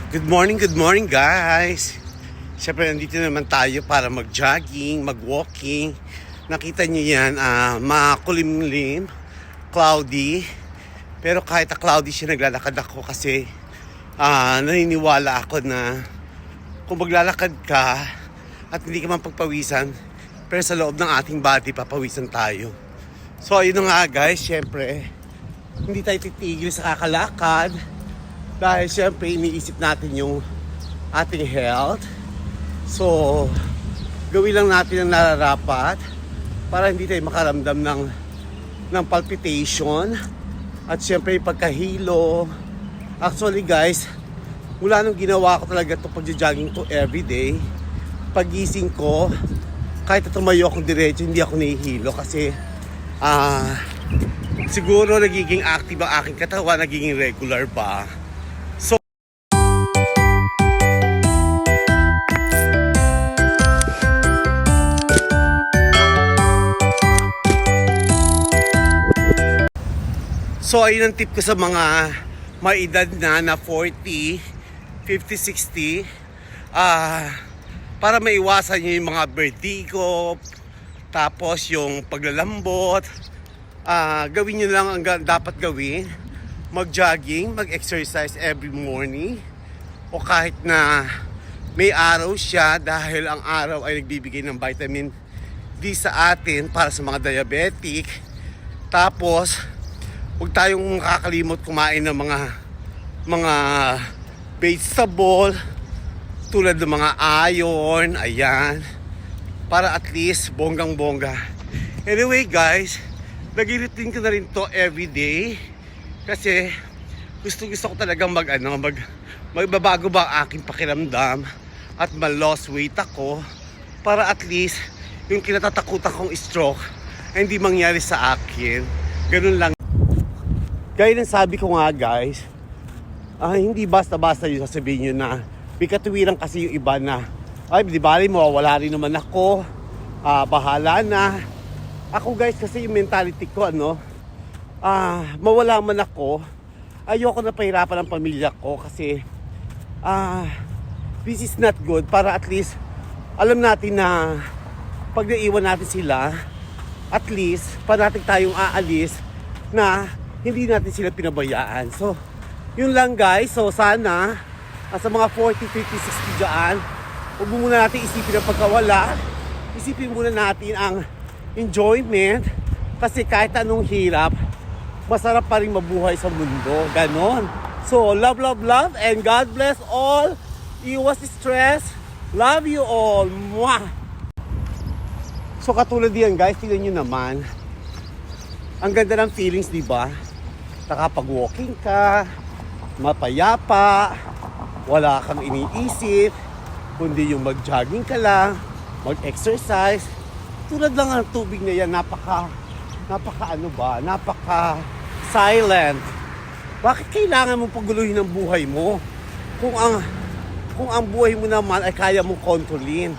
Good morning guys! Siyempre nandito naman tayo para mag-jogging, mag-walking. Nakita nyo yan, makulimlim, cloudy. Pero kahit cloudy siya, naglalakad ako kasi naniniwala ako na kung maglalakad ka at hindi ka man pagpawisan, pero sa loob ng ating body, papawisan tayo. So ayun na nga guys, siyempre, hindi tayo titigil sa kakalakad. Dahil syempre iniisip natin yung ating health. So, gawin lang natin ang nararapat para hindi tayo makaramdam ng palpitation. At syempre yung pagkahilo. Actually guys, mula nung ginawa ko talaga ito pagja-jogging to everyday, pagising ko, kahit tumayo akong diretso, hindi ako nahihilo kasi siguro nagiging active ang aking katawan, nagiging regular ba. So ayun ang tip ko sa mga may edad na 40, 50, 60 para maiwasan nyo yung mga vertigo, tapos yung paglalambot. Gawin nyo lang ang dapat gawin, mag-jogging, mag-exercise every morning, o kahit na may araw siya dahil ang araw ay nagbibigay ng vitamin D sa atin para sa mga diabetic. Tapos huwag tayong makakalimot kumain ng mga vegetable tulad ng mga iron, ayan, para at least bonggang-bongga. Anyway guys, nag-routine ko na rin to everyday kasi gusto ko talagang magbabago ba ang aking pakiramdam at ma-loss weight ako para at least yung kinatatakutan kong stroke ay hindi mangyari sa akin. Ganun lang. Gaya ng sabi ko nga guys, hindi basta-basta yung sasabihin nyo na may katuwiran kasi yung iba na ay di bali mawawala rin naman ako, bahala na. Ako guys kasi yung mentality ko mawala man ako, ayoko na pahirapan ang pamilya ko kasi this is not good. Para at least alam natin na pag naiwan natin sila, at least parating tayong aalis na hindi natin sila pinabayaan. So, yun lang guys. So, sana sa mga 40, 50, 60 dyan, huwag muna natin isipin ang pagkawala. Isipin muna natin ang enjoyment. Kasi kahit anong hirap, masarap pa rin mabuhay sa mundo. Ganon. So, love, love, love. And God bless all. Iwas stress. Love you all. Mwah! So, katulad yan guys, tingnan nyo naman. Ang ganda ng feelings, di ba? Nakapag-walking ka, mapayapa, wala kang iniisip, kundi yung mag-jogging ka lang, mag-exercise. Tulad lang ang tubig na yan, napaka silent. Bakit kailangan mong paguluhin ang buhay mo? Kung ang buhay mo naman ay kaya mong kontrolin.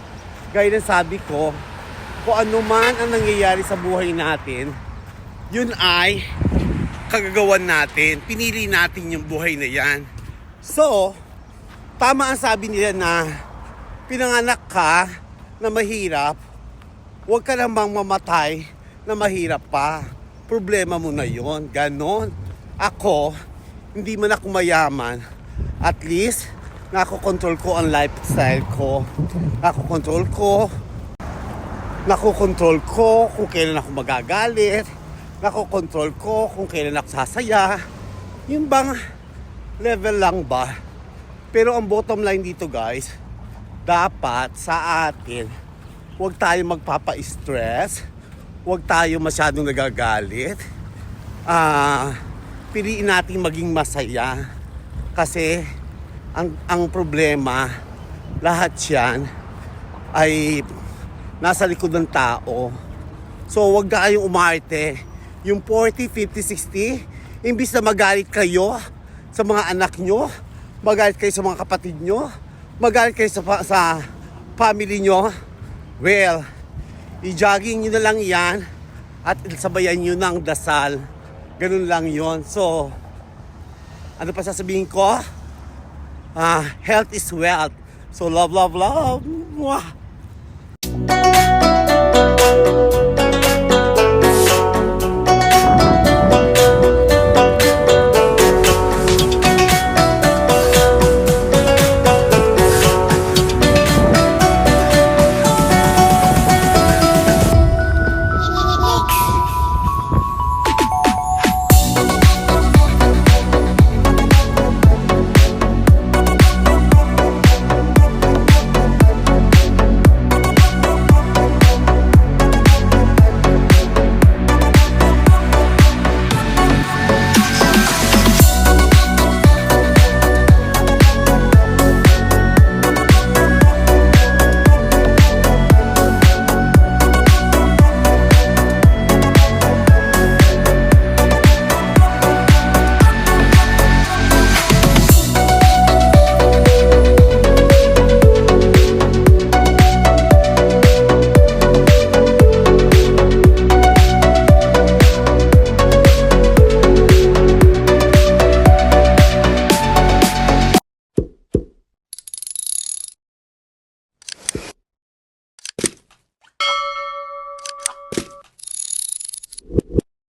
Gaya ng sabi ko, kung ano man ang nangyayari sa buhay natin, yun ay kagagawan natin. Pinili natin yung buhay na yan. So, tama ang sabi nila na pinanganak ka na mahirap, huwag ka namang mamatay na mahirap pa. Problema mo na yon. Ganon. Ako, hindi man ako mayaman, at least nakokontrol ko ang lifestyle ko. Nakokontrol ko kung kailan ako magagalit. Nakokontrol ko kung kailan ako sasaya. Yung bang level lang ba? Pero ang bottom line dito guys, dapat sa atin, huwag tayo magpapa-stress, huwag tayo masyadong nagagalit. Piliin natin maging masaya. Kasi ang problema, lahat yan ay nasa likod ng tao. So huwag kayong umarte. Yung 40, 50, 60, imbis na magalit kayo sa mga anak nyo, magalit kayo sa mga kapatid nyo, magalit kayo sa family nyo, well, i-jogging nyo na lang yan at sabayan nyo ng dasal. Ganun lang yon. So, ano pa sasabihin ko? Health is wealth. So love, love, love. Mwah!